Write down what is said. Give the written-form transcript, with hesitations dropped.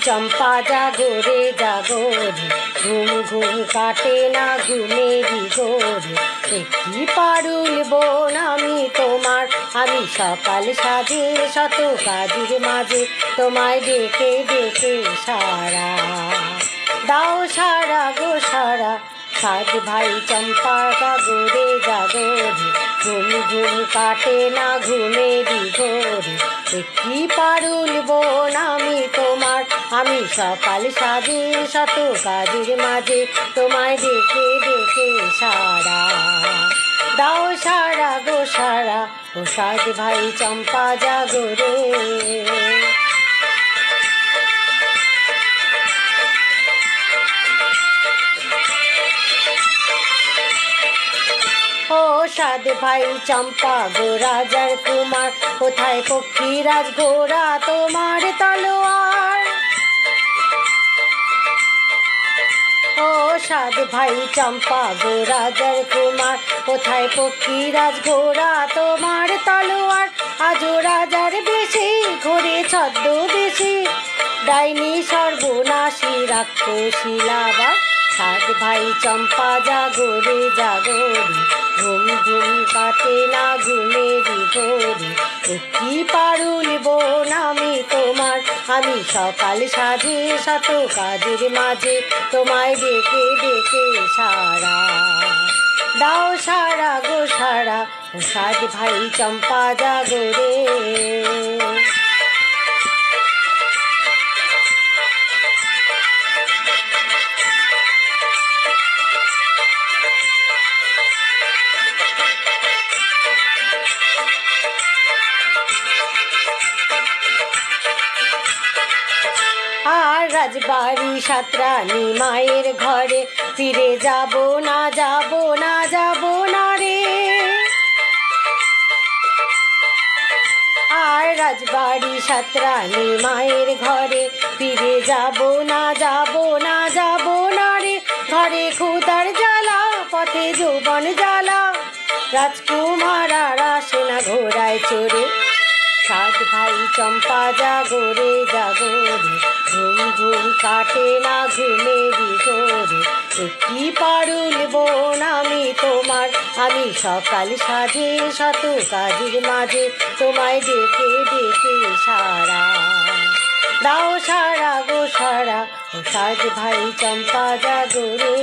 চম্পা জাগরে জাগরে, ঘুম ঘুম কাটে না ঘুমেরই ঘোরে। একটি পারুল বোন আমি তোমার, আমি সকাল সাজে শত কাজের মাঝে তোমায় ডেকে ডেকে সারা দাও সারা গো সারা। সাত ভাই চম্পা জাগরে জাগরে, ঘুম ঘুম কাটে না ঘুমেরই ঘোরে। একটি পারুল বোন আমি তোমার, আমি সকাল সাজে শত কাজের মাঝে তোমায় ডেকে ডেকে সারা দাও সারা গো সারা। ও সাত ভাই চম্পা জাগরে। ও সাত ভাই চম্পা গো রাজার কুমার, কোথায় পক্ষীরাজ ঘোড়া তোমার তলোয়ার। ও সাত ভাই চম্পা গো রাজার কুমার, কোথায় পক্ষীরাজ ঘোড়া তোমার তলোয়ার। আজও রাজার বেশি ঘোরে ছদ্মবেশী, ডাইনি সর্বনাশী রাক্ষসী লাবার। সাত ভাই চম্পা জাগরে জাগরে, ঘুম ঘুম কাটে না ঘুমেরই ঘোরে। একটি পারুল বোন আমি তোমার, আমি সকাল সাজে শত কাজের মাঝে তোমায় ডেকে ডেকে সারা দাও সারা গো সারা। ও সাত ভাই চম্পা জাগরে। আর রাজবাড়ি সাতরানী মায়ের ঘরে, ফিরে যাব না যাব না যাব না রে। আর রাজবাড়ি সাতরানী মায়ের ঘরে, ফিরে যাব না যাব না যাব না রে। ঘরে ক্ষুধার জ্বালা, পথে যৌবন জ্বালা, রাজকুমার আর আসে না ঘোড়ায় চড়ে। সাত ভাই চম্পা জাগরে জাগরে, ঘুম ঘুম কাটে না ঘুমেরই ঘোরে। একটি পারুল বোন আমি তোমার, আমি সকাল সাজে শত কাজের মাঝে তোমায় ডেকে ডেকে সারা দাও সারা গো সারা। ও সাত ভাই চম্পা জাগরে।